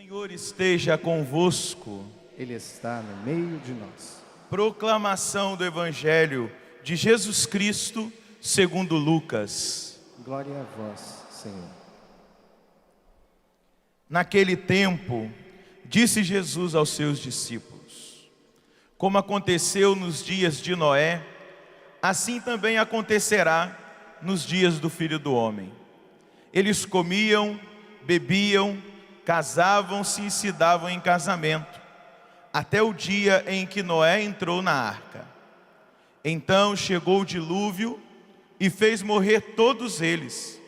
Senhor esteja convosco. Ele está no meio de nós. Proclamação do Evangelho de Jesus Cristo segundo Lucas. Glória a vós, Senhor. Naquele tempo, disse Jesus aos seus discípulos: como aconteceu nos dias de Noé, assim também acontecerá nos dias do Filho do Homem. Eles comiam, bebiam, casavam-se e se davam em casamento, até o dia em que Noé entrou na arca. Então chegou o dilúvio e fez morrer todos eles.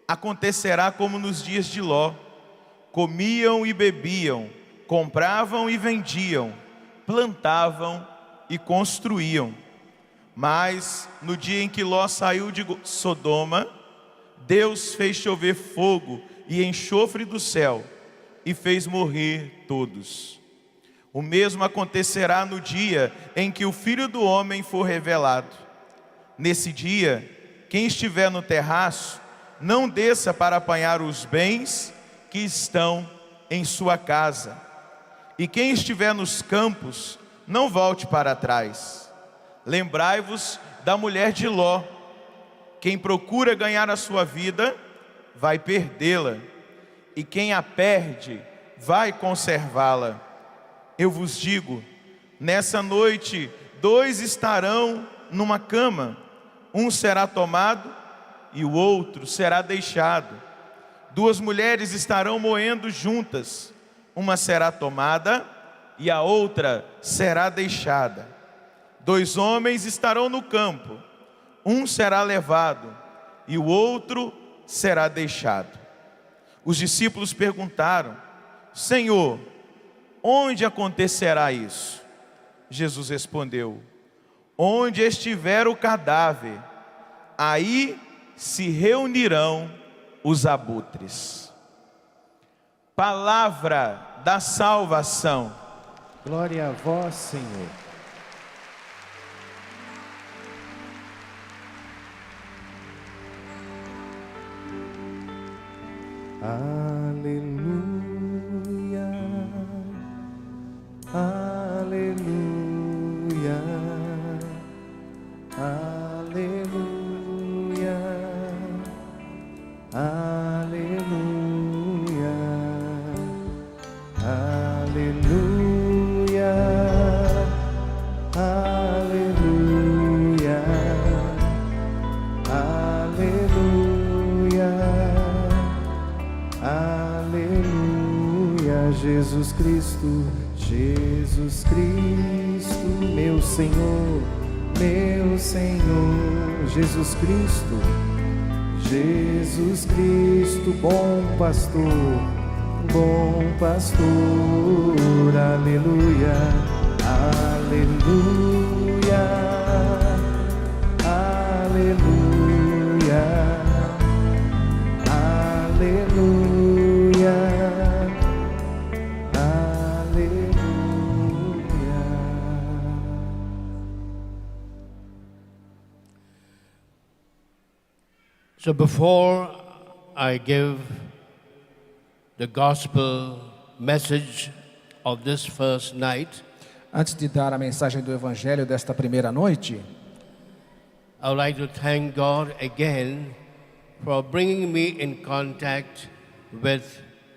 Acontecerá como nos dias de Ló: comiam e bebiam, compravam e vendiam, plantavam e construíam. Mas no dia em que Ló saiu de Sodoma, Deus fez chover fogo e enxofre do céu e fez morrer todos. O mesmo acontecerá no dia em que o Filho do Homem for revelado. Nesse dia, quem estiver no terraço, não desça para apanhar os bens que estão em sua casa. E quem estiver nos campos, não volte para trás. Lembrai-vos da mulher de Ló. Quem procura ganhar a sua vida, vai perdê-la, e quem a perde, vai conservá-la. Eu vos digo, nessa noite, 2 estarão numa cama, um será tomado e o outro será deixado. 2 mulheres estarão moendo juntas, uma será tomada e a outra será deixada. 2 homens estarão no campo, um será levado e o outro será deixado. Os discípulos perguntaram: Senhor, onde acontecerá isso? Jesus respondeu: onde estiver o cadáver, aí se reunirão os abutres. Palavra da salvação. Glória a vós, Senhor. Aleluia, aleluia, aleluia, aleluia, aleluia, aleluia, aleluia. Aleluia, Jesus Cristo, Jesus Cristo, meu Senhor, Jesus Cristo, Jesus Cristo, bom pastor, aleluia, aleluia, aleluia, aleluia, aleluia. So before I give the gospel message of this first night, Antes de dar a mensagem do Evangelho desta primeira noite, I would like to thank God again for bringing me in contact with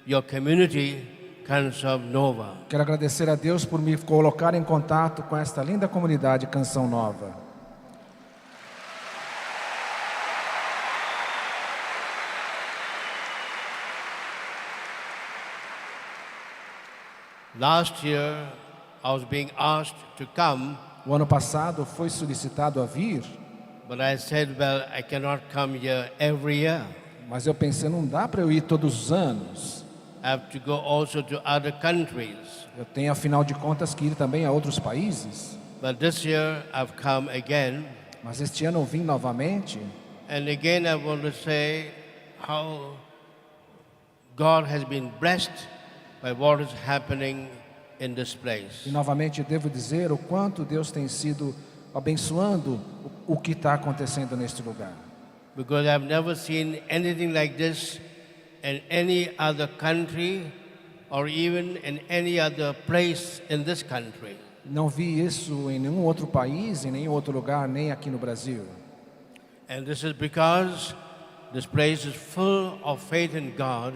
your community, Canção Nova. quero agradecer a Deus por me colocar em contato com esta linda comunidade Canção Nova. Last year, I was being asked to come, O ano passado foi solicitado a vir, but I said, well, I cannot come here every year. mas eu pensei, não dá para eu ir todos os anos. I have to go also to other countries. Eu tenho, afinal de contas, que ir também a outros países. But this year, I've come again. Mas este ano eu vim novamente. And again, I want to say how God has been blessed by what is happening in this place. E novamente devo dizer o quanto Deus tem sido abençoando o que está acontecendo neste lugar. Because I've never seen anything like this in any other country or even in any other place in this country. Não vi isso em nenhum outro país, em nenhum outro lugar, nem aqui no Brasil. And this is because this place is full of faith in God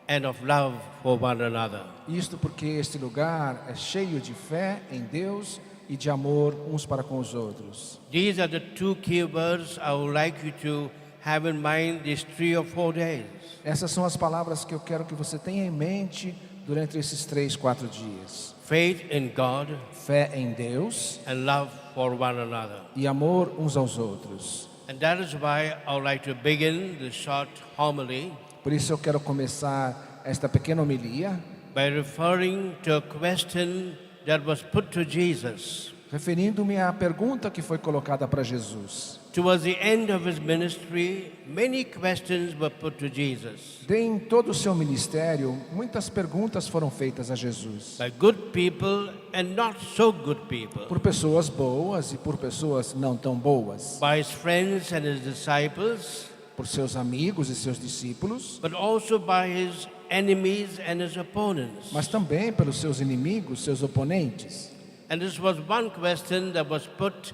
and of love for one another. Isto porque este lugar é cheio de fé em Deus e de amor uns para com os outros. These are the two key words I would like you to have in mind these 3 or 4 days. Essas são as palavras que eu quero que você tenha em mente durante esses 3, 4 dias. Faith in God Fé em Deus and love for one another. e amor uns aos outros. And that is why I would like to begin this short homily Por isso eu quero começar esta pequena homilia by referring to a question that was put to Jesus. referindo-me à pergunta que foi colocada para Jesus. Towards the end of his ministry, many questions were put to Jesus Em todo o seu ministério, muitas perguntas foram feitas a Jesus. by good people and not so good people, Por pessoas boas e por pessoas não tão boas. by his friends and his disciples, Por seus amigos e seus discípulos, but also by his enemies and his opponents. mas também pelos seus inimigos, seus oponentes. And this was one question that was put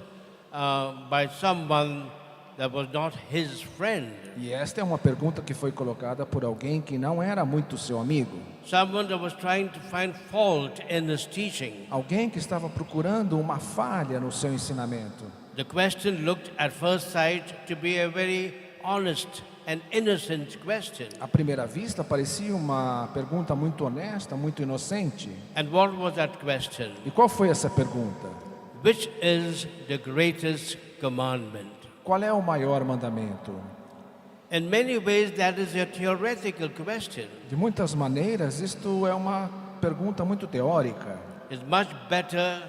by someone that was not his friend, E esta é uma pergunta que foi colocada por alguém que não era muito seu amigo. someone that was trying to find fault in his teaching. Alguém que estava procurando uma falha no seu ensinamento. The question looked at first sight to be a very honest and innocent question. À primeira vista, parecia uma pergunta muito honesta, muito inocente. And what was that question? E qual foi essa pergunta? Which is the greatest commandment? Qual é o maior mandamento? In many ways, that is a theoretical question. De muitas maneiras, isto é uma pergunta muito teórica. It's much better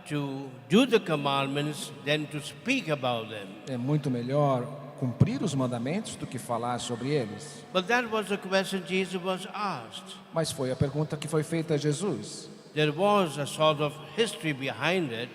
to do the commandments than to speak about them. É muito melhor cumprir os mandamentos do que falar sobre eles. But that was the question Jesus was asked. Mas foi a pergunta que foi feita a Jesus. There was a sort of history behind it,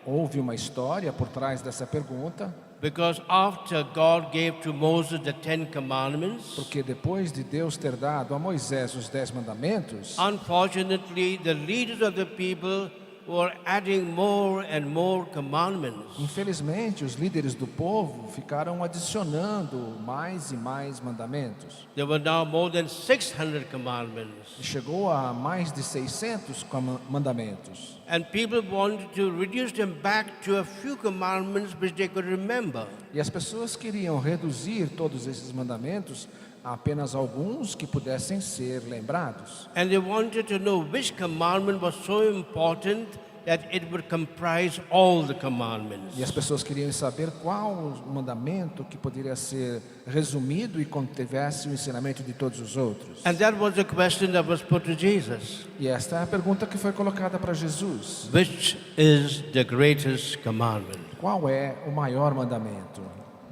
Houve uma história por trás dessa pergunta, because after God gave to Moses the 10 commandments, porque depois de Deus ter dado a Moisés os 10 mandamentos, unfortunately, the leaders of the people were adding more and more commandments. infelizmente os líderes do povo ficaram adicionando mais e mais mandamentos. There were now more than 600 commandments. E chegou a mais de 600 mandamentos. And people wanted to reduce them back to a few commandments which they could remember. E as pessoas queriam reduzir todos esses mandamentos a apenas alguns que pudessem ser lembrados. And they wanted to know which commandment was so important that it would comprise all the commandments. E as pessoas queriam saber qual o mandamento que poderia ser resumido e contivesse o ensinamento de todos os outros. And that was the question that was put to Jesus. E esta é a pergunta que foi colocada para Jesus. Which is the greatest commandment? Qual é o maior mandamento?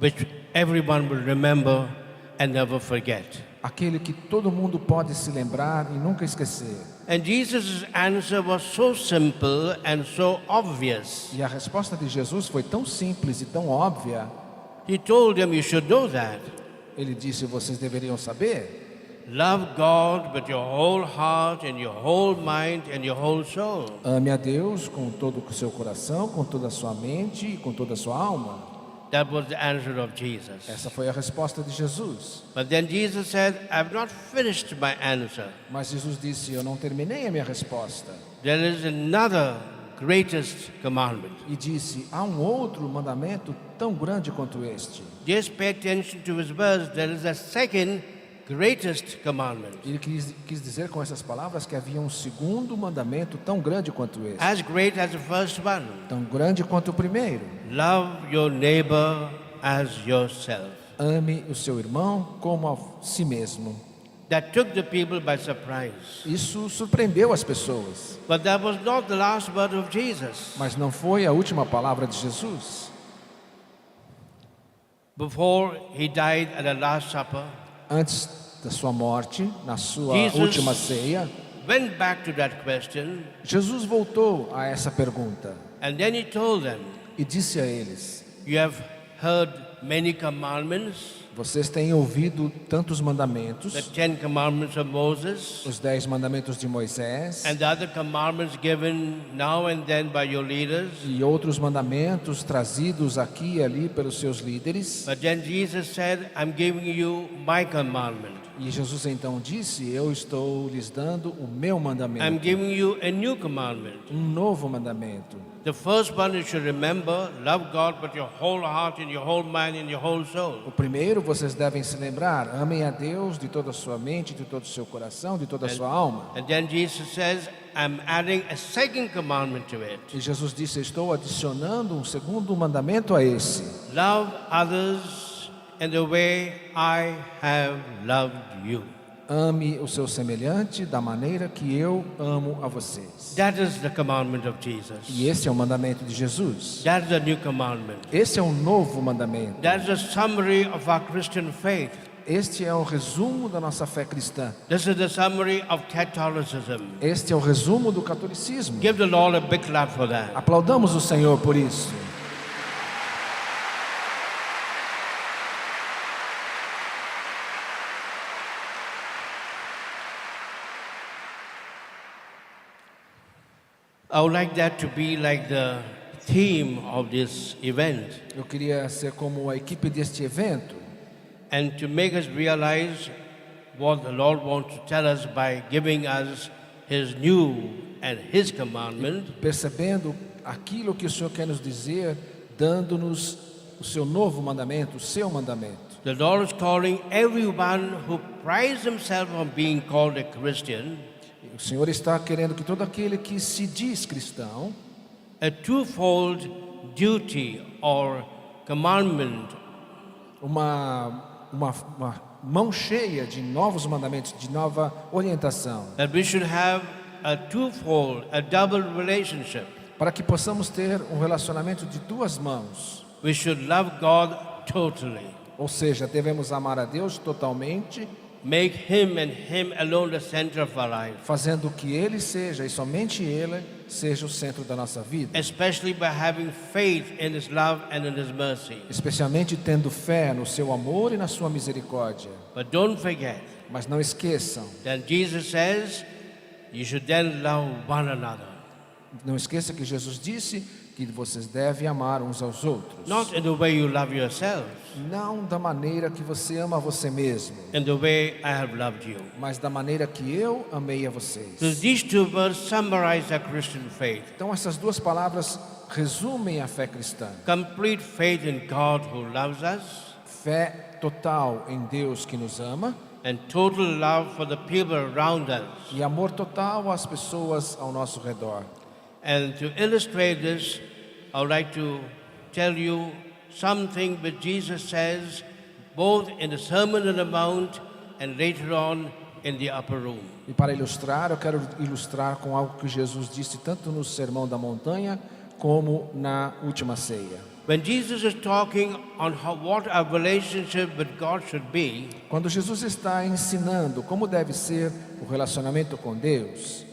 Which everyone will remember and never forget. Aquele que todo mundo pode se lembrar e nunca esquecer. And Jesus' answer was so simple and so obvious. E a resposta de Jesus foi tão simples e tão óbvia. He told them, you should know that. Ele disse, vocês deveriam saber. Love God with your whole heart and your whole mind and your whole soul. Ame a Deus com todo o seu coração, com toda a sua mente e com toda a sua alma. That was the answer of Jesus. Essa foi a resposta de Jesus. But then Jesus said, I've not finished my answer. Mas Jesus disse, eu não terminei a minha resposta. There is another greatest commandment. E disse, há um outro mandamento tão grande quanto este. Just pay attention to his words. There is a second greatest commandment. Ele quis dizer com essas palavras que havia um segundo mandamento tão grande quanto este. As great as the first one. Tão grande quanto o primeiro. Love your neighbor as yourself. Ame o seu irmão como a si mesmo. That took the people by surprise. Isso surpreendeu as pessoas. But that was not the last word of Jesus. Mas não foi a última palavra de Jesus. Before he died at the Last Supper, Antes da sua morte, na sua Jesus última ceia, went back to that question, Jesus voltou a essa pergunta and then he told them, e disse a eles: you have heard many commandments. Vocês têm ouvido tantos mandamentos, the 10 commandments of Moses, os 10 mandamentos de Moisés and the other commandments given now and then by your leaders. e outros mandamentos trazidos aqui e ali pelos seus líderes. But then Jesus said, I'm giving you my commandment. E Jesus então disse: eu estou lhes dando o meu I'm mandamento, giving you a new commandment. um novo mandamento. The first one you should remember, love God with your whole heart and your whole mind and your whole soul. O primeiro, vocês devem se lembrar: amem a Deus de toda a sua mente, de todo o seu coração, de toda a sua alma. And then Jesus says, I'm adding a second commandment to it. E Jesus disse: estou adicionando um segundo mandamento a esse: Love others in the way I have loved you. ame o seu semelhante da maneira que eu amo a vocês. That is the commandment of Jesus. E esse é o mandamento de Jesus. That is the new commandment. Esse é um novo mandamento. That is a summary of our Christian faith. Este é o resumo da nossa fé cristã. This is the summary of Catholicism. Este é o resumo do catolicismo. Give the Lord a big clap for that. Aplaudamos o Senhor por isso. I would like that to be like the theme of this event, Eu queria ser como a equipe deste evento and to make us realize what the Lord wants to tell us by giving us His new and His commandment, percebendo aquilo que o Senhor quer nos dizer, dando-nos o seu novo mandamento, o seu mandamento. The Lord is calling everyone who prides himself on being called a Christian O Senhor está querendo que todo aquele que se diz cristão, a twofold duty or commandment uma mão cheia de novos mandamentos, de nova orientação, that we should have a twofold, a double relationship. para que possamos ter um relacionamento de duas mãos. We should love God totally, Ou seja, devemos amar a Deus totalmente, make Him and Him alone the center of our life, fazendo que Ele seja, e somente Ele, seja o centro da nossa vida. especially by having faith in His love and in His mercy. Especialmente tendo fé no seu amor e na sua misericórdia. But don't forget Mas não esqueçam, that Jesus says you should then love one another. não esqueça que Jesus disse que vocês devem amar uns aos outros. Not in the way you love yourselves, Não da maneira que você ama você mesmo, in the way I have loved you. mas da maneira que eu amei a So vocês. these two words summarize our Christian faith. Então essas duas palavras resumem a fé cristã. Complete faith in God who loves us, Fé total em Deus que nos ama and total love for the people around us. e amor total às pessoas ao nosso redor. And to illustrate this, I would like to tell you something that Jesus says both in the Sermon on the Mount and later on in the upper room. E para ilustrar, eu quero ilustrar com algo que Jesus disse tanto no Sermão da Montanha como na última ceia. When Jesus is talking on what our relationship with God should be, Quando Jesus está ensinando como deve ser o relacionamento com Deus,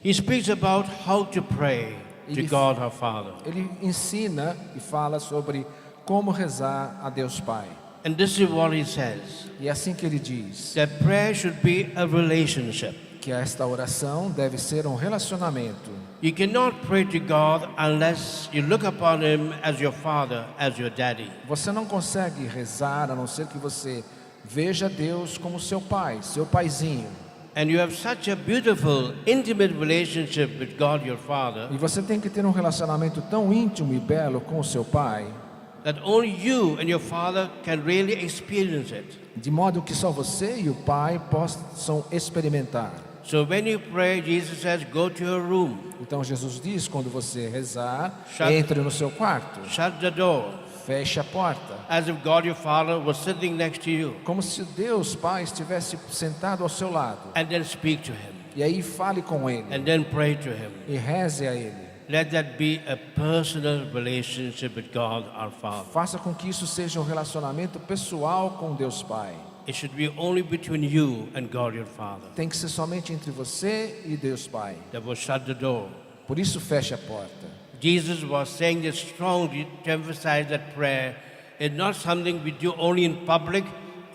He speaks about how to pray to Ele- God our Father. ele ensina e fala sobre como rezar a Deus Pai. And this is what He says, E é assim que ele diz, that prayer should be a relationship. que esta oração deve ser um relacionamento. You cannot pray to God unless you look upon Him as your Father, as your Daddy. Você não consegue rezar a não ser que você veja Deus como seu pai, seu paizinho. And you have such a beautiful, intimate relationship with God your Father E você tem que ter um relacionamento tão íntimo e belo com o seu pai, that only you and your Father can really experience it. de modo que só você e o pai possam experimentar. So when you pray, Jesus says, go to your room, Então Jesus diz, quando você rezar, Shut- entre no seu quarto, shut the door, feche a porta, as if God your Father was sitting next to you, como se Deus Pai estivesse sentado ao seu lado. and then speak to Him, E aí fale com Ele and then pray to Him. e reze a Ele. Let that be a personal relationship with God our Father. Faça com que isso seja um relacionamento pessoal com Deus Pai. It should be only between you and God your Father. Tem que ser somente entre você e Deus Pai. That will shut the door. Por isso feche a porta. Jesus was saying this strongly to emphasize that prayer is not something we do only in public,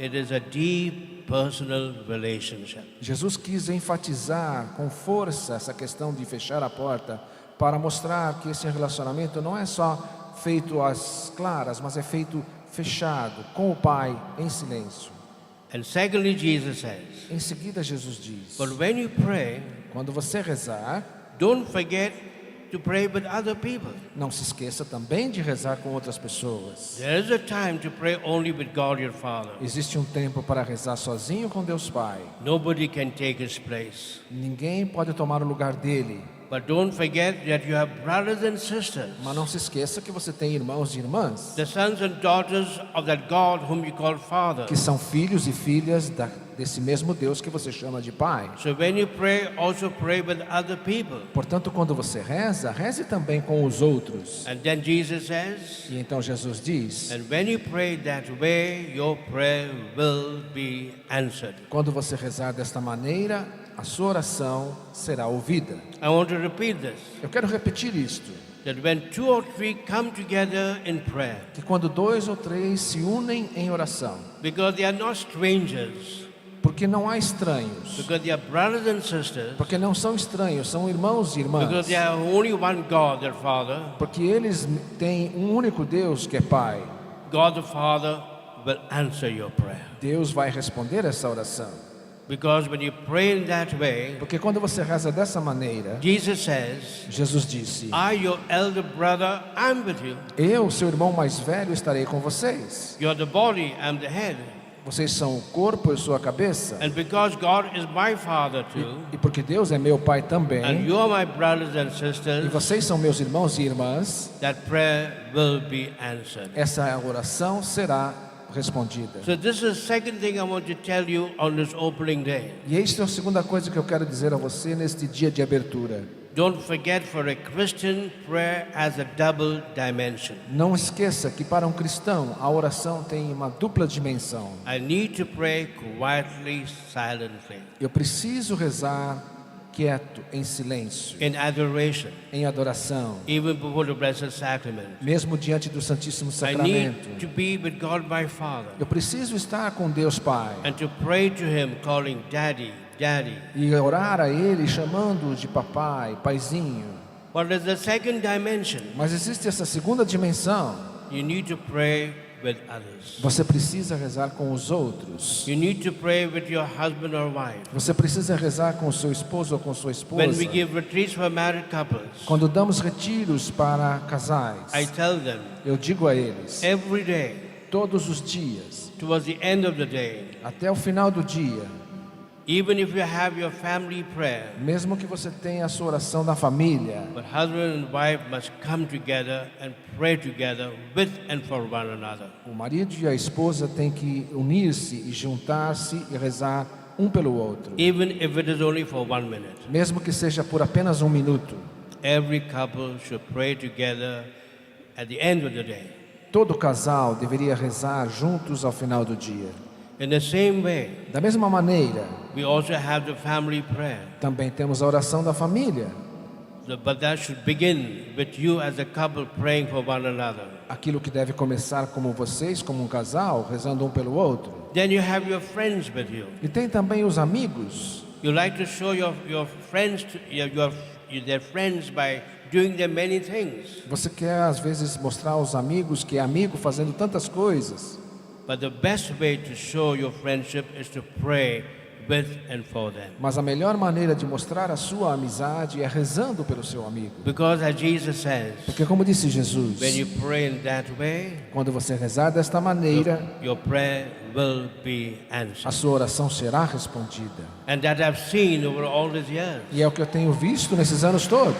it is a deep personal relationship. Jesus quis enfatizar com força essa questão de fechar a porta para mostrar que esse relacionamento não é só feito às claras, mas é feito fechado com o Pai em silêncio. And secondly, Jesus says, Em seguida Jesus diz: but when you pray, quando você rezar, don't forget to pray with other people. não se esqueça também de rezar com outras pessoas. There is a time to pray only with God your Father. Existe um tempo para rezar sozinho com Deus Pai. Nobody can take his place. Ninguém pode tomar o lugar dele. But don't forget that you have brothers and sisters, Mas não se esqueça que você tem irmãos e irmãs the sons and daughters of that God whom you call Father. que são filhos e filhas desse mesmo Deus que você chama de Pai. So when you pray, also pray with other people. Portanto, quando você reza, reze também com os outros. And then Jesus says, E então Jesus diz: and when you pray that way, your prayer will be answered. quando você rezar desta maneira, a sua oração será ouvida. I want to repeat this, Eu quero repetir isto, that when 2 or 3 come together in prayer, que quando 2 ou 3 se unem em oração, because they are not strangers, porque não há estranhos, because they are brothers and sisters, porque não são estranhos, são irmãos e irmãs, because there are only one God, their Father, porque eles têm um único Deus que é Pai. God the Father will answer your prayer. Deus vai responder essa oração. Because when you pray in that way, Porque quando você reza dessa maneira, Jesus says, Jesus disse: I, your elder brother, I'm with you. eu, seu irmão mais velho, estarei com vocês. You're the body, I'm the head. Vocês são o corpo, eu sou a cabeça. And because God is my Father too, E porque Deus é meu Pai and também, you are my brothers and e sisters, vocês são meus irmãos e irmãs, that prayer will be answered. essa oração será respondida. So this is the second thing I want to tell you on this opening day. E esta é a segunda coisa que eu quero dizer a você neste dia de abertura. Don't forget, for a Christian, prayer has a double dimension. Não esqueça que para um cristão a oração tem uma dupla dimensão. I need to pray quietly, silently, Eu preciso rezar quieto, em silêncio, in adoration, em adoração, even before the Blessed Sacrament. mesmo diante do Santíssimo I Sacramento. need to be with God my Father Eu preciso estar com Deus Pai and to pray to Him, calling Daddy, Daddy. e orar a Ele chamando-o de papai, paizinho. But there's a second dimension. Mas existe essa segunda dimensão. You need to pray with others. Você precisa rezar com os outros. You need to pray with your husband or wife. Você precisa rezar com o seu esposo ou com sua When esposa. we give retreats for married couples, Quando damos retiros para casais, I tell them eu digo a eles, every day, todos os dias, towards the end of the day, até o final do dia, even if you have your family prayer, mesmo que você tenha a sua oração da família, but husband and wife must come together and pray together with and for one another. o marido e a esposa têm que unir-se e juntar-se e rezar um pelo outro, Even if it is only for 1 minute. mesmo que seja por apenas um minuto. Every couple should pray together at the end of the day. Todo casal deveria rezar juntos ao final do dia. In the same way, Da mesma maneira, we also have the family prayer. também temos a oração da família. But that should begin with you as a couple praying for one another. Aquilo que deve começar como vocês, como um casal, rezando um pelo outro. Then you have your friends with you. E tem também os amigos. You like to show your friends, their friends by doing them many things. Você quer às vezes mostrar aos amigos que é amigo fazendo tantas coisas. But the best way to show your friendship is to pray with and for them. Mas a melhor maneira de mostrar a sua amizade é rezando pelo seu amigo. Because as Jesus says, Porque como disse Jesus, when you pray in that way, quando você rezar desta maneira, your prayer will be a answered. sua oração será respondida. And that I've seen over all these years. E é o que eu tenho visto nesses anos todos.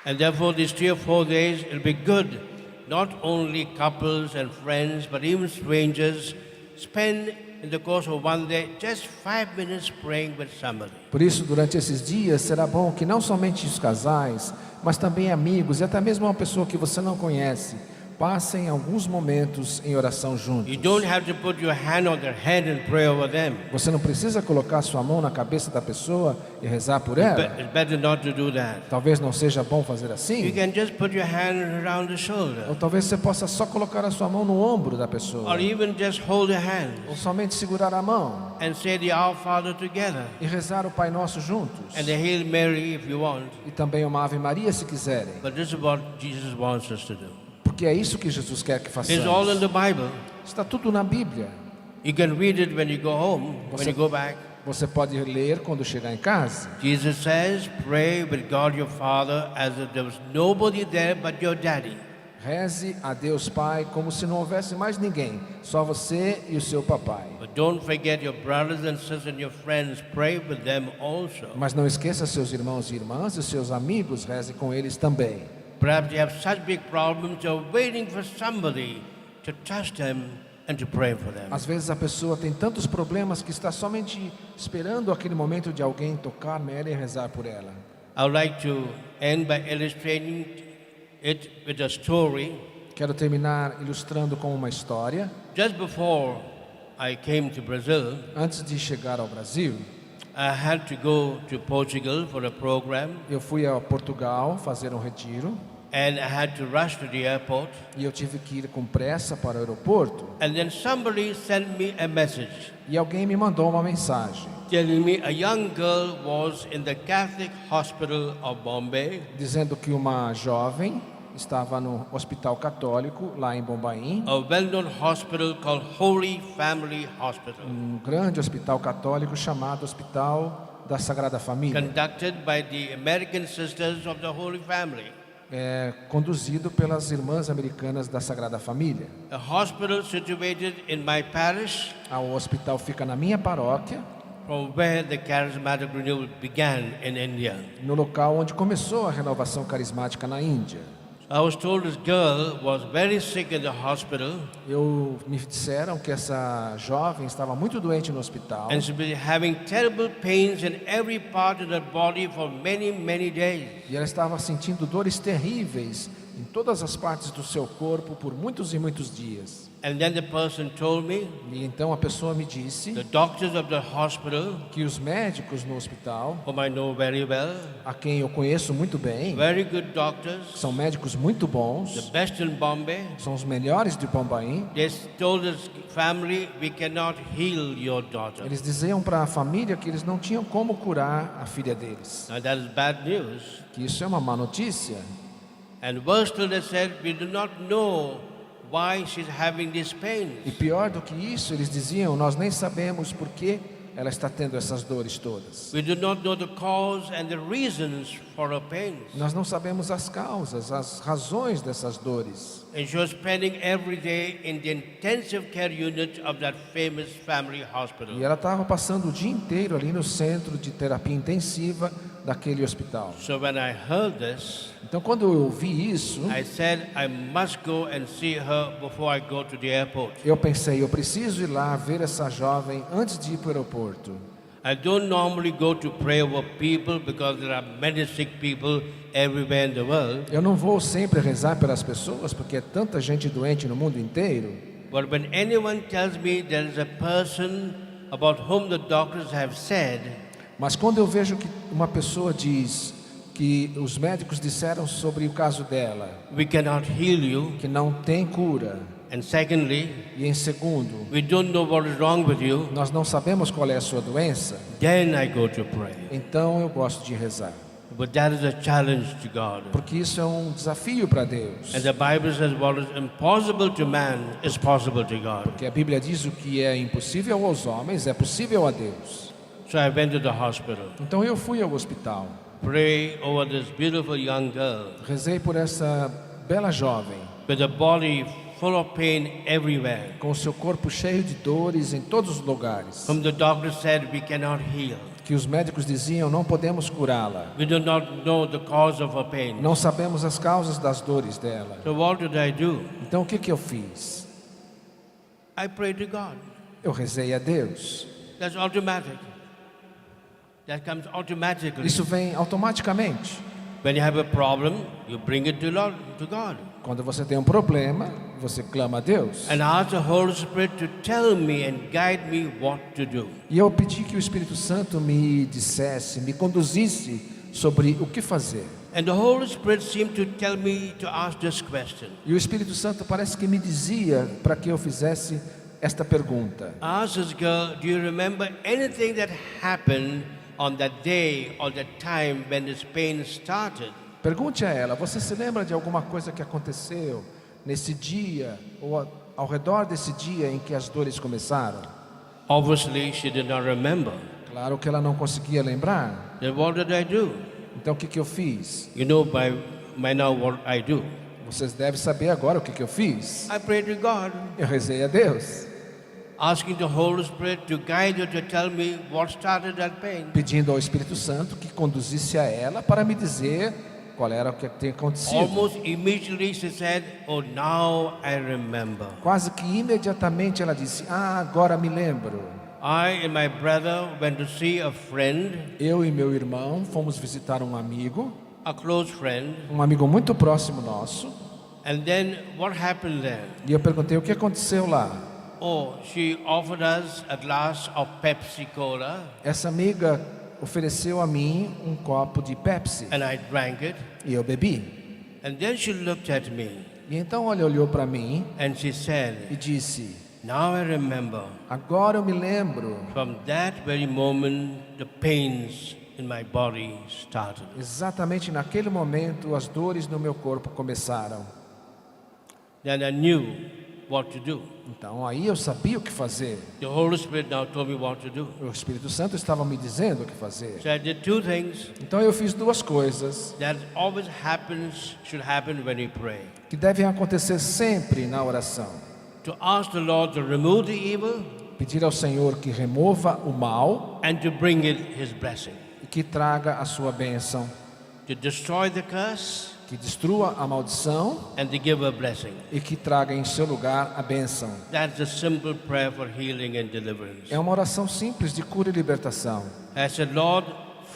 And therefore these 3 or 4 days it'll be good. Not only couples and friends, but even strangers spend in the course of one day just 5 minutes praying with somebody. Por isso, durante esses dias, será bom que não somente os casais, mas também amigos e até mesmo uma pessoa que você não conhece, Passem alguns momentos em oração juntos. You don't have to put your hand on their head and pray over them. Você não precisa colocar sua mão na cabeça da pessoa e rezar por ela. It's better not to do that. Talvez não seja bom fazer You assim. can just put your hand around the shoulder, Ou talvez você possa só colocar a sua mão no ombro da pessoa. or even just hold your hand Ou somente segurar a mão and say the Our Father together, e rezar o Pai Nosso juntos. and the Hail Mary if you want. E também uma Ave Maria se quiserem. But this is what Jesus wants us to do. Porque é isso que Jesus quer que It's all in façamos. the Bible. Está tudo na Bíblia. You can read it when you go home, when you go back. Você pode ler quando chegar em casa. Jesus says, pray with God your Father as if there was nobody there but your daddy. Reze a Deus Pai como se não houvesse mais ninguém, só você e o seu papai. But don't forget your brothers and sisters and your friends. Pray with them also. Mas não esqueça seus irmãos e irmãs e seus amigos, reze com eles também. Perhaps you have such big problems, you're waiting for somebody to touch them and to pray for them. Às vezes a pessoa tem tantos problemas que está somente esperando aquele momento de alguém tocar nela e rezar por ela. I would like to end by illustrating it with a story. Quero terminar ilustrando com uma história. Just before I came to Brazil, Antes de chegar ao Brasil, I had to go to Portugal for a program, eu fui a Portugal fazer um retiro and I had to rush to the airport. e eu tive que ir com pressa para o aeroporto. And then somebody sent me a message E alguém me mandou uma mensagem telling me a young girl was in the Catholic Hospital of Bombay, dizendo que uma jovem estava no hospital católico lá em Bombaim, a well-known hospital called Holy Family Hospital, grande hospital católico chamado Hospital da Sagrada Família, conducted by the American Sisters of the Holy Family. conduzido pelas irmãs americanas da Sagrada Família. A hospital situated in my parish, O hospital fica na minha paróquia, from where the charismatic renewal began in India. no local onde começou a renovação carismática na Índia. I was told this girl was very sick in the hospital Me disseram que essa jovem estava muito doente no hospital and she was having terrible pains in every part of her body for many, many days. e ela estava sentindo dores terríveis em todas as partes do seu corpo por muitos e muitos dias. And then the person told me, E então a pessoa me disse the doctors of the hospital, que os médicos no hospital, whom I know very well, a quem eu conheço muito bem, very good doctors, são médicos muito the bons, best in Bombay, são os melhores de Bombaim. they told this family, we cannot heal your daughter. Eles diziam para a família que eles não tinham como curar a filha deles, Now that is bad news. que isso é uma má notícia. And worse still, they said, we do not know why she's having these pains. E pior do que isso, eles diziam, nós nem sabemos por que ela está tendo essas dores todas. We do not know the cause and the reasons for her pains. Nós não sabemos as causas, as razões dessas dores. And she was spending every day in the intensive care unit of that famous family hospital. E ela estava passando o dia inteiro ali no centro de terapia intensiva daquele hospital. So when I heard this, Então, quando eu ouvi isso, I said I must go and see her before I go to the airport. eu pensei, eu preciso ir lá ver essa jovem antes de ir para o aeroporto. I don't normally go to pray over people because there are many sick people everywhere in the world. Eu não vou sempre rezar pelas pessoas, porque é tanta gente doente no mundo inteiro. But when anyone tells me there is a person about whom the doctors have said, Mas quando eu vejo que uma pessoa diz que os médicos disseram sobre o caso dela, we cannot heal you, que não tem cura, and secondly, e em segundo, we don't know what is wrong with you, nós não sabemos qual é a sua doença, then I go to pray. então eu gosto de rezar. But that is a challenge to God. Porque isso é um desafio para Deus. And the Bible says what is impossible to man is possible to God. Porque a Bíblia diz o que é impossível aos homens é possível a Deus. So I went to the hospital, Então eu fui ao hospital, pray over this beautiful young girl rezei por essa bela jovem, with a body full of pain everywhere, com o seu corpo cheio de dores em todos os lugares, whom the doctor said we cannot heal. que os médicos diziam não podemos curá-la, We do not know the cause of her pain. não sabemos as causas das dores dela. So what did I do? Então o que eu fiz? I prayed to God. Eu rezei a Deus. That's automatic. That comes automatically. Isso vem automaticamente. When you have a problem, you bring it to God. Quando você tem um problema, você clama a Deus. and ask the Holy Spirit to tell me and guide me what to do. E eu pedi que o Espírito Santo me dissesse, me conduzisse sobre o que fazer. And the Holy Spirit seemed to tell me to ask this question. E o Espírito Santo parece que me dizia para que eu fizesse esta pergunta. Ask this girl, do you remember anything that happened on that day or that time when this pain started? Pergunte a ela, você se lembra de alguma coisa que aconteceu nesse dia ou ao redor desse dia em que as dores começaram? Obviously, she did not remember. Claro que ela não conseguia lembrar. Then what did I do? Então o que eu fiz? You know by now what I do. Vocês devem saber agora o que eu fiz. I prayed to God, Eu rezei a Deus, asking the Holy Spirit to guide her to tell me what started that pain. pedindo ao Espírito Santo que conduzisse a ela para me dizer qual era o que tinha acontecido. Almost immediately she said, oh, now I remember. Quase que imediatamente ela disse, agora me lembro. I and my brother went to see a friend, Eu e meu irmão fomos visitar um a close friend, amigo muito próximo nosso. and then what happened there? E eu perguntei o que aconteceu lá. Oh, she offered us a glass of Pepsi Cola, Essa amiga ofereceu a mim um copo de Pepsi and I drank it. e eu bebi. And then she looked at me E então ela olhou para mim and she said, e disse, now I remember. agora eu me lembro. From that very moment, the pains in my body started. Exatamente naquele momento as dores no meu corpo começaram. Then I knew what to do. Então aí eu sabia o que fazer. The Holy Spirit now told me what to do. O Espírito Santo estava me dizendo o que fazer. So I did two things Então eu fiz duas coisas that always should happen when we pray. que devem acontecer sempre na oração. To ask the Lord to remove the evil Pedir ao Senhor que remova o mal and to bring it His blessing. e que traga a sua bênção, To destroy the curse que destrua a maldição and to give a blessing. e que traga em seu lugar a bênção. That's a simple prayer for healing and deliverance. É uma oração simples de cura e libertação. I said, Lord,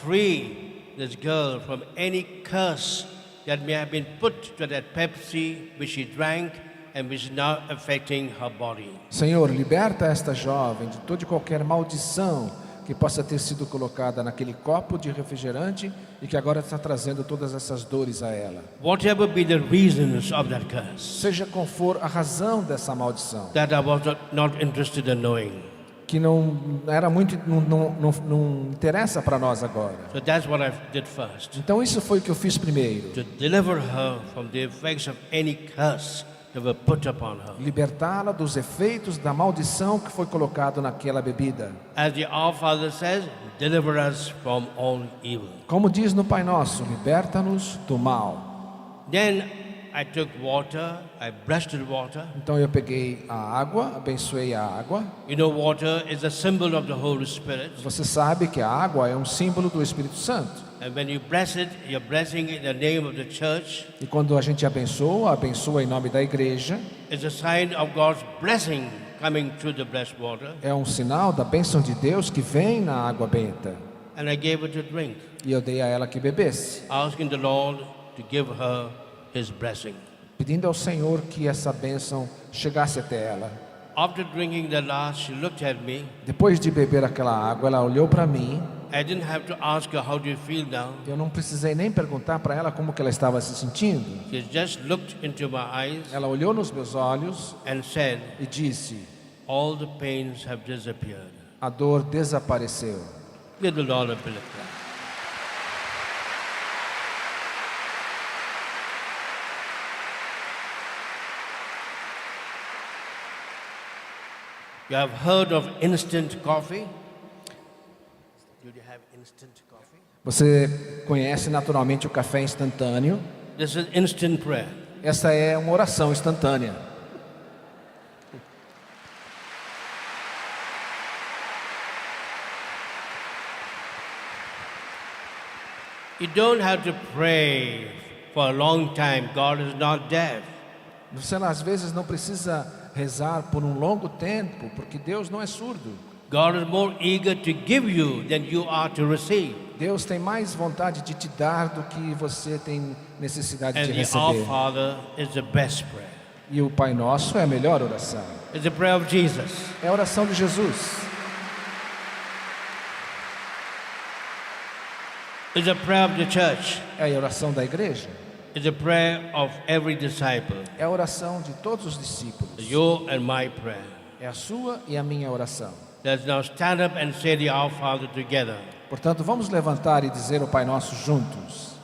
free this girl from any curse that may have been put to that Pepsi which she drank and which is now affecting her body. Senhor, liberta esta jovem de toda e qualquer maldição que possa ter sido colocada naquele copo de refrigerante e que agora está trazendo todas essas dores a ela. Whatever be the reasons of that curse Seja qual for a razão dessa maldição, that I was not interested in knowing. que não era muito, não interessa para nós agora. So that's what I did first. Então isso foi o que eu fiz primeiro. To deliver her from the effects of any curse that were put upon her. Libertá-la dos efeitos da maldição que foi colocado naquela bebida. As the Our Father says, deliver us from all evil. Como diz no Pai Nosso, liberta-nos do mal. Then I took water, I blessed water. Então eu peguei a água, abençoei a água. You know, water is a symbol of the Holy Spirit. Você sabe que a água é um símbolo do Espírito Santo. And when you bless it, you're blessing it in the name of the church. E quando a gente abençoa em nome da igreja. It's a sign of God's blessing coming through the blessed water. É um sinal da bênção de Deus que vem na água benta. And I gave her to drink, E eu dei a ela que bebesse, asking the Lord to give her His blessing. pedindo ao Senhor que essa bênção chegasse até ela. After drinking the last, she looked at me. Depois de beber aquela água, ela olhou para mim. I didn't have to ask her, how do you feel now? Eu não precisei nem perguntar para ela como que ela estava se sentindo. She just looked into my eyes Ela olhou nos meus olhos and said, e disse: all the pains have disappeared. a dor desapareceu. Give the Lord a bit of clap. You have heard of instant coffee? Do you have instant coffee? Você conhece naturalmente o café instantâneo. This is instant prayer. Essa é uma oração instantânea. You don't have to pray for a long time. God is not deaf. Você às vezes não precisa rezar por um longo tempo, porque Deus não é surdo. God is more eager to give you than you are to receive. Deus tem mais vontade de te dar do que você tem necessidade And de the Our receber. Father is the best prayer. E o Pai Nosso é a melhor oração. It's the prayer of Jesus. É a oração de Jesus. It's the prayer of the church. É a oração da igreja. It's the prayer of every disciple. É a oração de todos os discípulos. Your and my prayer. É a sua e a minha oração. Let's now stand up and say the Our Father together. Portanto, vamos levantar e dizer o Pai Nosso juntos.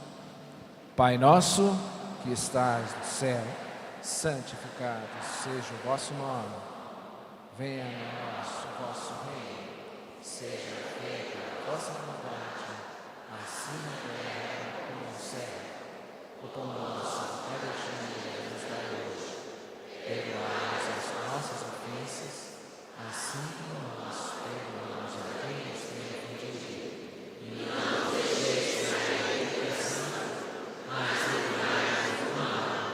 Pai nosso que estás no céu, santificado seja o vosso nome. Venha a nós o vosso reino. Seja feita a vossa vontade, assim na terra como no céu. O pão nosso cada dia nos dá hoje. Perdoai-nos as nossas ofensas, assim como nós perdoamos a quem nos tem ofendido. E não nos deixes cair em tentação, mas livrai-nos do mal.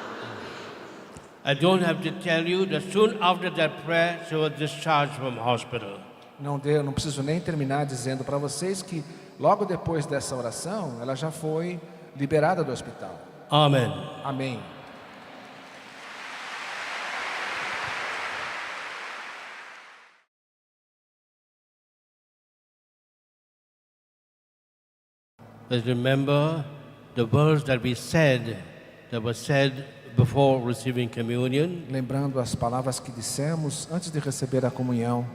I don't have to tell you that soon after that prayer, she was discharged from hospital. Não preciso nem terminar dizendo para vocês que logo depois dessa oração, ela já foi liberada do hospital. Amen. Amém. Let's remember the words that were said before receiving communion. Lembrando as palavras que dissemos antes de receber a comunhão.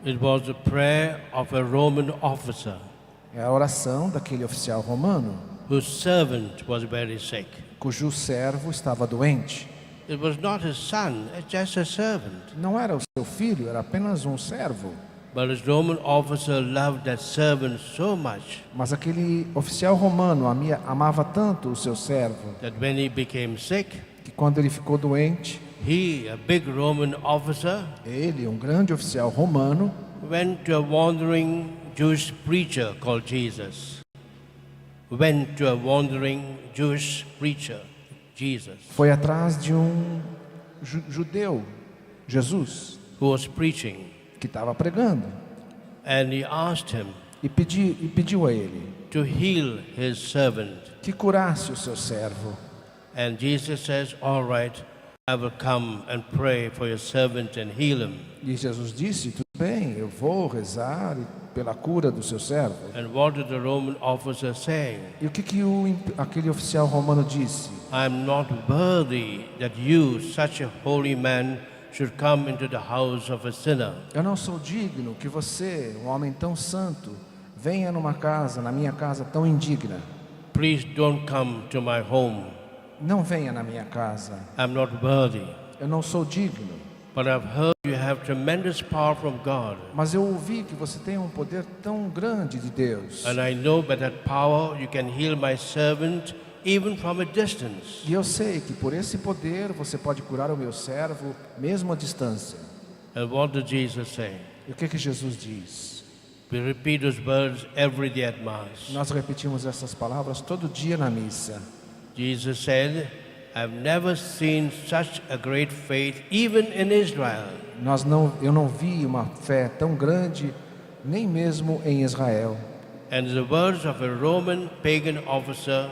It was the prayer of a Roman officer É a oração daquele oficial romano, whose servant was very sick. cujo servo estava doente. It was not his son, it's just a servant. Não era o seu filho, era apenas um servo. But this Roman officer loved that servant so much Mas aquele oficial romano amava tanto o seu servo, that when he became sick, que quando ele ficou doente, he, a big Roman officer, ele, um grande oficial romano, went to a wandering Jewish preacher called Jesus. Went to a wandering Jewish preacher, Jesus, foi atrás de um judeu, Jesus, who was preaching. que estava pregando, And he asked him e pediu a ele to heal his servant. que curasse o seu servo. And Jesus says, all right, I will come and pray for your servant and heal him. E Jesus disse, tudo bem, eu vou rezar pela cura do seu servo. And what did the Roman officer say? E o que aquele oficial romano disse? I'm not worthy that you, such a holy man, should come into the house of a sinner. Eu não sou digno que você, um homem tão santo, venha na minha casa tão indigna. Please don't come to my home. Não venha na minha casa. I'm not worthy. Eu não sou digno. But I've heard you have tremendous power from God. Mas eu ouvi que você tem um poder tão grande de Deus. And I know by that power you can heal my servant even from a distance. E eu sei que por esse poder você pode curar o meu servo mesmo à distância. And what did Jesus say? E o que Jesus diz? We repeat those words every day at Mass. Nós repetimos essas palavras todo dia na missa. Jesus said, I've never seen such a great faith even in Israel. Eu não vi uma fé tão grande nem mesmo em Israel. And the words of a Roman pagan officer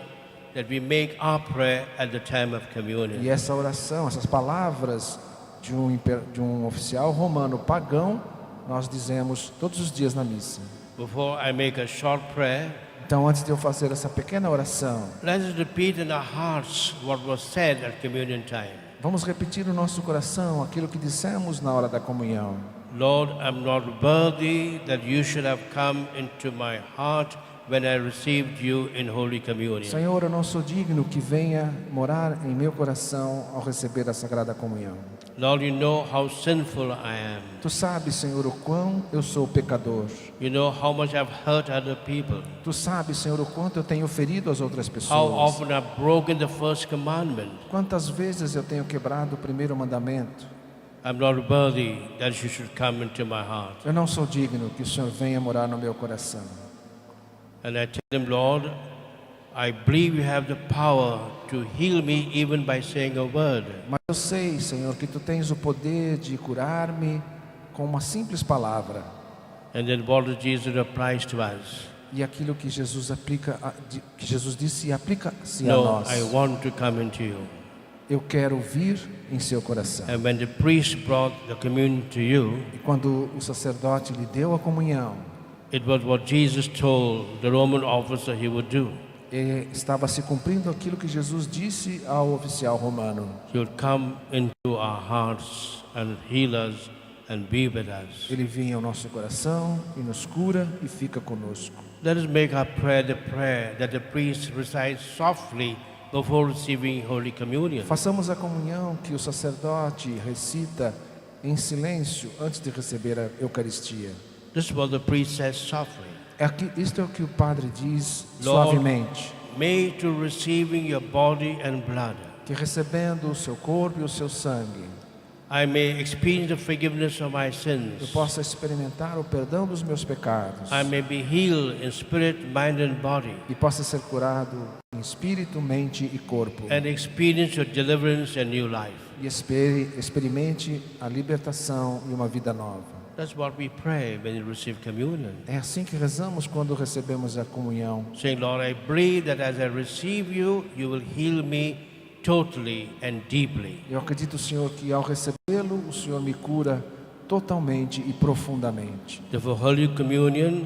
that we make our prayer at the time of communion. E essa oração, essas palavras de um oficial romano pagão, nós dizemos todos os dias na missa. Before I make a short prayer, Então, antes de eu fazer essa pequena oração, let us repeat in our hearts what was said at communion time. vamos repetir no nosso coração aquilo que dissemos na hora da comunhão. Lord, I'm not worthy that you should have come into my heart when I received you in Holy Communion. Senhor, eu não sou digno que venha morar em meu coração ao receber a Sagrada Comunhão. Lord, you know how sinful I am. Tu sabes, Senhor, o quão eu sou pecador. You know how much I've hurt other people. Tu sabes, Senhor, o quanto eu tenho ferido as outras How pessoas. often I've broken the first commandment. Quantas vezes eu tenho quebrado o primeiro mandamento. I'm not worthy that you should come into my heart. Eu não sou digno que o Senhor venha morar no meu coração. And I tell him, Lord, I believe you have the power to heal me even by saying a word. Mas eu sei, Senhor, que Tu tens o poder de curar-me com uma simples palavra. And then what does Jesus replies to us? E aquilo que Jesus que Jesus disse aplica-se a No, nós. I want to come into you. Eu quero vir em seu coração. And when the priest brought the communion to you, E quando o sacerdote lhe deu a comunhão, it was what Jesus told the Roman officer he would do. estava se cumprindo aquilo que Jesus disse ao oficial romano. He would come into our hearts and heal us and be with us. Ele vinha ao nosso coração e nos cura e fica conosco. Let us make our prayer the prayer that the priest recites softly before receiving Holy Communion. Façamos a comunhão que o sacerdote recita em silêncio antes de receber a Eucaristia. This is what the priest says softly. Isto é o que o padre diz Lord, suavemente. may to receiving your body and blood, Que recebendo o seu corpo e o seu sangue, I may experience the forgiveness of my eu sins. possa experimentar o perdão dos meus pecados I may be healed in spirit, mind and body, e possa ser curado em espírito, mente e corpo. and experience your deliverance and new life. E experimente a libertação e uma vida nova. That's what we pray when we receive communion. É assim que rezamos quando recebemos a comunhão. Saying, Lord, I believe that as I receive you, you will heal me totally and deeply. Eu acredito, Senhor, que ao recebê-lo, o Senhor me cura totalmente e profundamente. Therefore, Holy Communion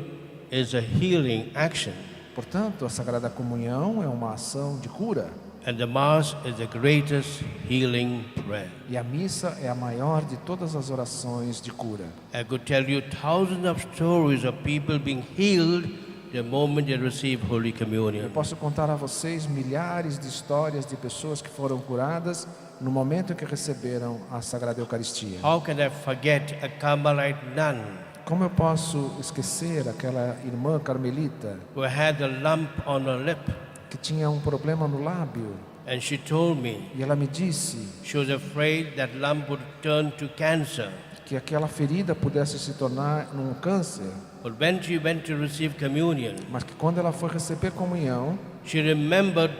is a healing action, Portanto, a Sagrada Comunhão é uma ação de cura. and the Mass is the greatest healing prayer. E a missa é a maior de todas as orações de cura. I could tell you thousands of stories of people being healed the moment they receive Holy Eu Communion. posso contar a vocês milhares de histórias de pessoas que foram curadas no momento em que receberam a Sagrada Eucaristia. How can I forget a Carmelite nun Como eu posso esquecer aquela irmã carmelita who had a lump on her lip? que tinha um problema no lábio And she told me e ela me disse she was afraid that lump would turn to cancer. que aquela ferida pudesse se tornar num câncer, But when she went to receive communion, mas que quando ela foi receber comunhão, she remembered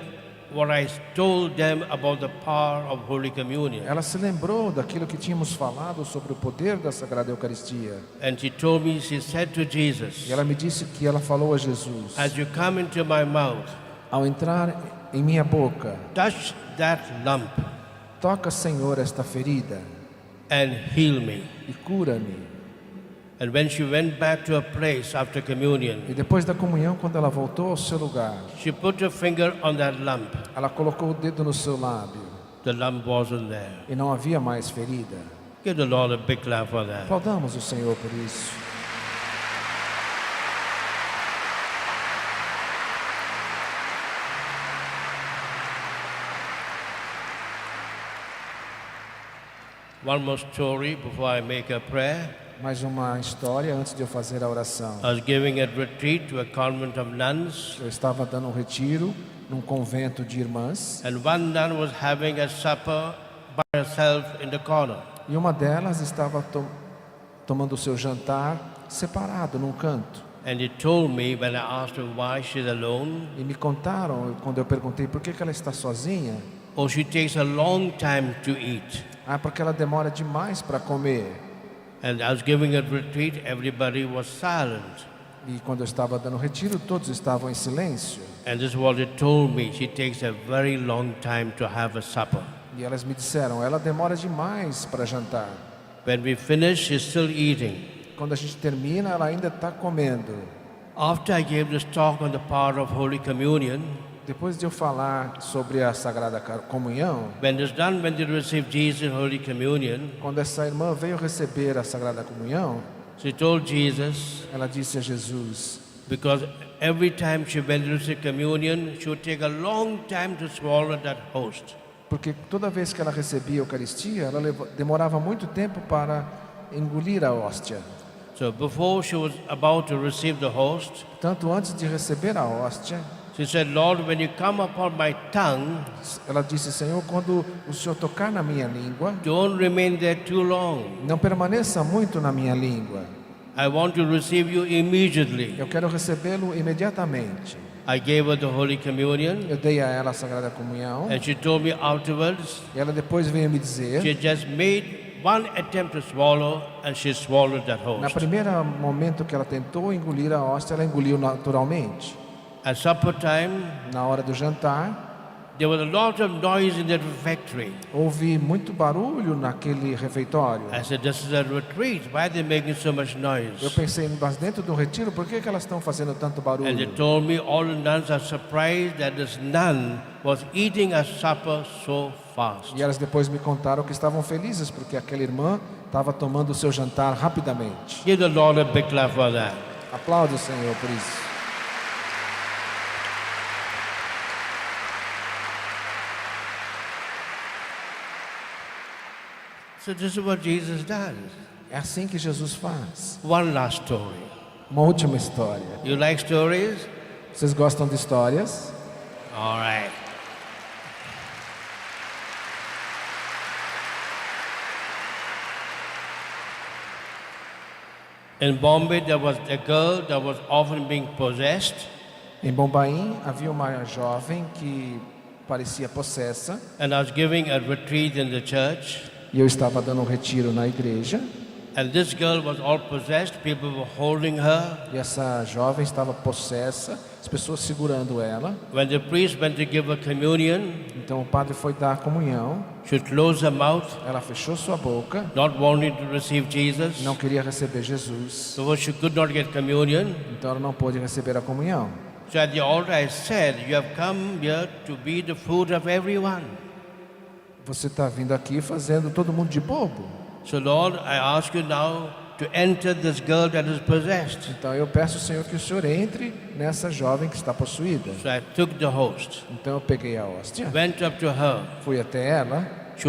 what I told them about the power of Holy Communion. ela se lembrou daquilo que tínhamos falado sobre o poder da Sagrada Eucaristia. And she told me, she said to Jesus, E ela me disse que ela falou a Jesus: as you come into my mouth, ao entrar em minha boca, touch that lump toca, Senhor, esta ferida and heal me. e cura-me. And when she went back to her place after communion, E depois da comunhão, quando ela voltou ao seu lugar, she put her finger on that lump. ela colocou o dedo no seu lábio The lump wasn't there. e não havia mais ferida. Give the Lord a big clap for that. Aplaudamos o Senhor por isso. One more story before I make a prayer. Mais uma história antes de eu fazer a oração. I was giving a retreat to a convent of nuns, Eu estava dando um retiro num convento de irmãs and one nun was having a supper by herself in the corner. e uma delas estava tomando o seu jantar separado num canto. And he told me when I asked her why she's alone, E me contaram, quando eu perguntei por que ela está sozinha, oh, she takes a long time to eat. porque ela demora demais para comer. And I was giving a retreat, everybody was silent. E quando eu estava dando retiro, todos estavam em silêncio. And this is what he told me. She takes a very long time to have a supper. E elas me disseram, ela demora demais para jantar. When we finish, she's still eating. Quando a gente termina, ela ainda está comendo. After I gave this talk on the power of Holy Communion, Depois de eu falar sobre a Sagrada Comunhão, when it's done, when they receive Jesus in Holy Communion, quando essa irmã veio receber a Sagrada Comunhão, she told Jesus, ela disse a Jesus, because every time she went to receive communion, she would take a long time to swallow that host. porque toda vez que ela recebia a Eucaristia, ela demorava muito tempo para engolir a hóstia. So before she was about to receive the host, Tanto antes de receber a hóstia, she said, Lord, when you come upon my tongue, ela disse, Senhor, quando o Senhor tocar na minha língua, don't remain there too long. não permaneça muito na minha língua. I want to receive you immediately. Eu quero recebê-lo imediatamente. I gave her the Holy Communion, Eu dei a ela a Sagrada Comunhão and she told me afterwards, e ela depois veio me dizer she had just made one attempt to swallow, and she swallowed that Na host. primeira momento que ela tentou engolir a hóstia, ela engoliu naturalmente. At supper time, Na hora do jantar, there was a lot of noise in that refectory. houve muito barulho naquele refeitório. I said, this is a retreat. Why are they making so much Eu noise? pensei, mas dentro do retiro, por que elas estão fazendo tanto And they barulho? told me all the nuns are surprised that this nun was eating a supper so fast. E elas depois me contaram que estavam felizes porque aquela irmã estava tomando o seu jantar rapidamente. Give the Lord a big clap for that. Aplaude o Senhor por isso. So this is what Jesus does. É assim que Jesus faz. One last story. Uma última história. You like stories? Vocês gostam de histórias? All right. In Bombay, there was a girl that was often being possessed, Em Bombaim havia uma jovem que parecia possessa and I was giving a retreat in the church. e eu estava dando um retiro na igreja And this girl was all possessed. People were holding her. e essa jovem estava possessa, as pessoas segurando ela. When the priest went to give her communion, Então o padre foi dar a comunhão, she closed her mouth, ela fechou sua boca, not wanting to receive Jesus. não queria receber Jesus, So she could not get communion. então ela não pôde receber a comunhão. So at the altar I said, you have come here to be the food of everyone. Você está vindo aqui fazendo todo mundo de bobo. So Lord, I ask you now to enter this girl that is possessed. Então eu peço ao Senhor que o Senhor entre nessa jovem que está possuída. So I took the host, Então eu peguei a hóstia, went up to her. fui até ela, She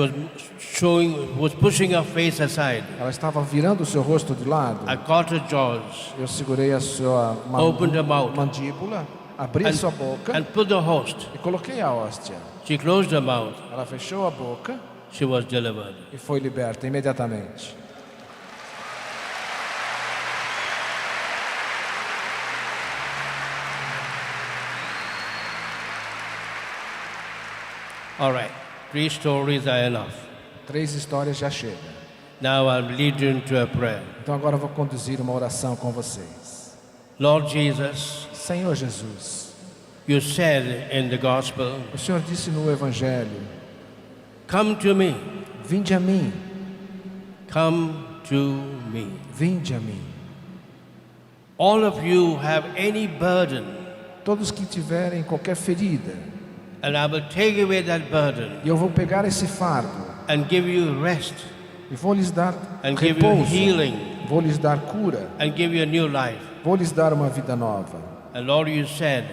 was pushing her face aside. ela estava virando o seu rosto de lado. I caught her jaws, Eu segurei a sua Opened her mouth. mandíbula, abri a sua boca and put the host. e coloquei a hóstia. She closed her mouth. Ela fechou a boca She was delivered. e foi liberta imediatamente. All right, 3 stories are enough. 3 histórias já chegam. Now I'll lead you into a prayer. Então agora eu vou conduzir uma oração com vocês. Lord Jesus, Senhor Jesus, you said in the gospel, o Senhor disse no Evangelho: come to me, vinde a mim, come to me. vinde a mim. All of you have any burden, Todos que tiverem qualquer ferida, and I will take away that burden e eu vou pegar esse fardo and give you rest, e vou lhes dar and give you repouso, healing, vou lhes dar cura, and give you a new life. vou lhes dar uma vida nova. And Lord, you said,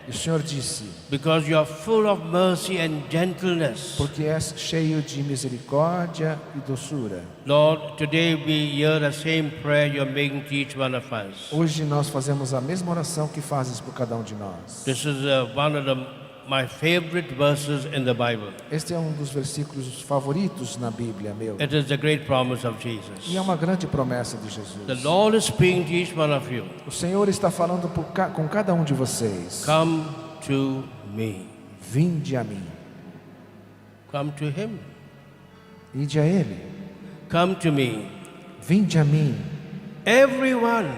E o Senhor disse: because you are full of mercy and gentleness. porque és cheio de misericórdia e doçura. Lord, today we hear the same prayer you're making to each one of us. Hoje nós fazemos a mesma oração que fazes por cada um de nós. This is one of my favorite verses in the Bible. Este é um dos versículos favoritos na Bíblia, meu. It is the great promise of E é Jesus. uma grande promessa de The Jesus. Lord is speaking to each one of you. O Senhor está falando com cada um de vocês. Come to me. Vinde a mim. Come to Him. Ide a Ele. Come to me. Vinde a mim. Everyone,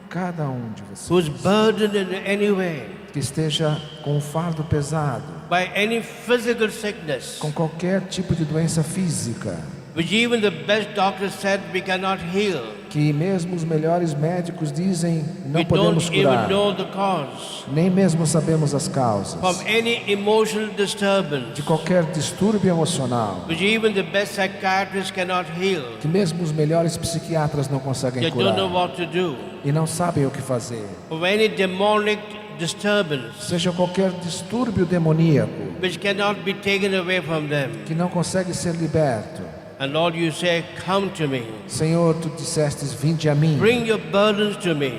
Cada um de vocês who's burdened in any way que esteja com um fardo pesado, by any physical sickness, com qualquer tipo de doença física, which even the best doctors said we cannot heal. que mesmo os melhores médicos dizem não We podemos don't even curar, know the cause. nem mesmo sabemos as causas, From any emotional disturbance, de qualquer distúrbio emocional, which even the best psychiatrists cannot heal. que mesmo os melhores psiquiatras não conseguem They don't know curar what to do. e não sabem o que fazer. Of any demonic disturbance, Seja qualquer distúrbio demoníaco which cannot be taken away from them. que não consegue ser liberto. And Lord, you say, come to me. Senhor, tu dissestes: vinde a mim. Bring your burdens to me.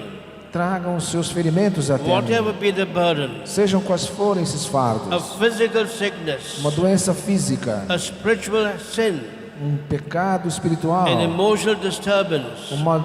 Tragam os seus ferimentos até Whatever mim. be the burden, Sejam quais forem esses a fardos, physical sickness, uma doença física, a spiritual sin, um pecado espiritual, an emotional disturbance, uma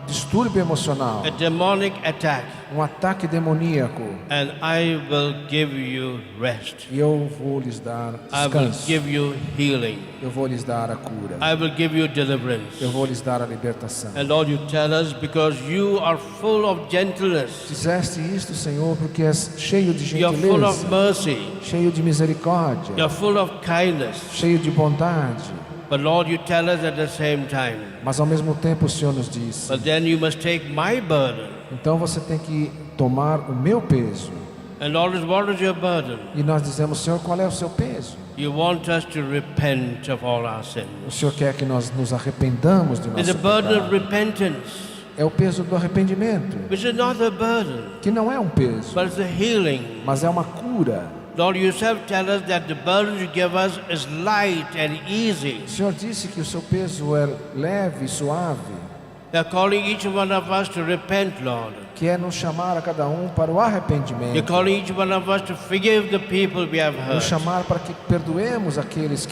distúrbio emocional, a demonic attack, um ataque demoníaco, and I will give you rest. e eu vou lhes dar I will descanso, give you healing. eu vou lhes dar a cura, I will give you deliverance. eu vou lhes dar a libertação. And Lord, you tell us because you are full of gentleness, Fizeste isto, Senhor, porque és cheio de you're full of gentileza, mercy, cheio de misericórdia, you're full of kindness. cheio de bondade. But Lord, you tell us at the same time, Mas ao mesmo tempo o Senhor nos disse: but then you must take my burden. então você tem que tomar o meu peso. And Lord, what is your burden? E nós dizemos: Senhor, qual é o seu peso? You want us to repent of all our O sins. Senhor quer que nós nos arrependamos do It's nosso a burden of pecado. repentance, É o peso do arrependimento, which is not a burden, que não é um peso, but it's a healing. mas é uma cura. Lord, you yourself tell us that the burden you give us is light and easy. O Senhor disse que o seu peso é leve e suave, They're calling each one of us to repent, Lord. que é nos chamar a cada um para o You're arrependimento, calling each one of us to forgive the people we have nos hurt. chamar para que perdoemos aqueles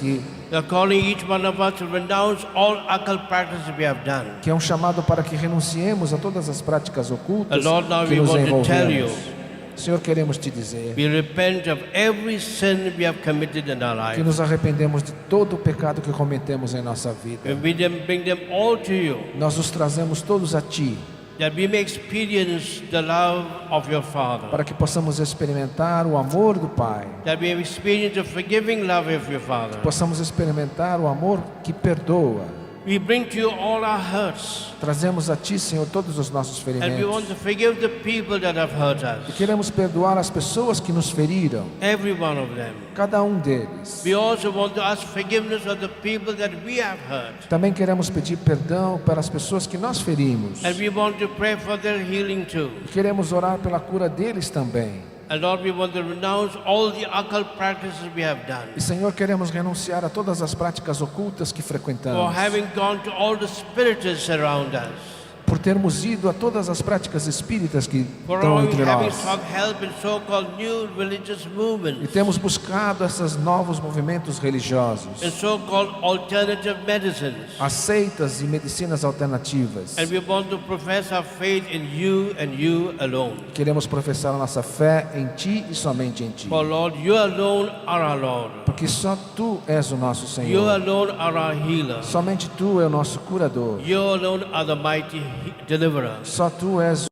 They're calling each one of us to renounce all occult practices we have done. que é um chamado para que renunciemos a todas as práticas ocultas And Lord, now que we nos want to tell envolvemos. you, Senhor, queremos te dizer we repent of every sin we have committed in our que life. nos arrependemos de todo o pecado que cometemos em nossa vida. And we then bring them all to you, Nós os trazemos todos a Ti, that we may experience the love of your Father, para que possamos experimentar o amor do Pai, that we may experience the forgiving love of your Father. possamos experimentar o amor que perdoa. We bring to you all our hurts, Trazemos a Ti, Senhor, todos os nossos and we want ferimentos. to forgive the people that have hurt E us, queremos perdoar as pessoas que nos feriram, every one of them. cada um deles. We also want to ask forgiveness of the people that we have hurt, Também queremos pedir perdão para as pessoas que nós ferimos. and we want to pray for their healing too. E queremos orar pela cura deles também. And Lord, we want to renounce all the occult practices we have done, E, Senhor, queremos renunciar a todas as práticas ocultas que for frequentamos, having gone to all the spirits around us, por termos ido a todas as práticas espíritas que for estão entre having nós. sought help in so-called new religious E movements temos buscado esses novos movimentos religiosos, and so-called alternative medicines. as seitas e medicinas alternativas. And we want to profess our faith in you and you alone. Queremos professar a nossa fé em Ti e somente em Ti. For Lord, you alone are our Lord. Porque só Tu és o nosso You Senhor. alone are our healer. Somente Tu é o nosso curador. You alone are the mighty deliverer. Só Tu és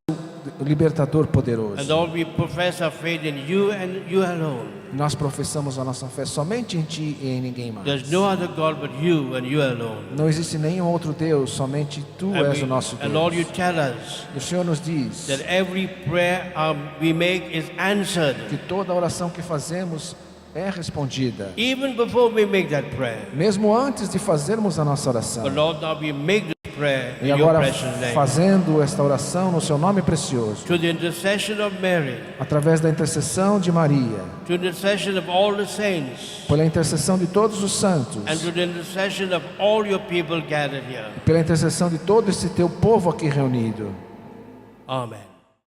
o libertador And poderoso. Lord, we profess our faith in you and you alone. Nós professamos a nossa fé somente em Ti e em ninguém mais. There's no other God but you and you alone. Não existe nenhum outro Deus, somente Tu és o nosso And Lord, you Deus. tell us E o Senhor nos diz that every prayer we make is answered. que toda oração que fazemos é respondida. Even before we make that prayer. Mesmo antes de fazermos a nossa oração. But Lord, now we make this prayer E in your agora, precious name. fazendo esta oração no Seu nome precioso, To the intercession of Mary, através da intercessão de Maria, to the intercession of all the saints, pela intercessão de todos os santos, and to the intercession of all your people gathered here. pela intercessão de todo esse Teu povo aqui reunido. Amen.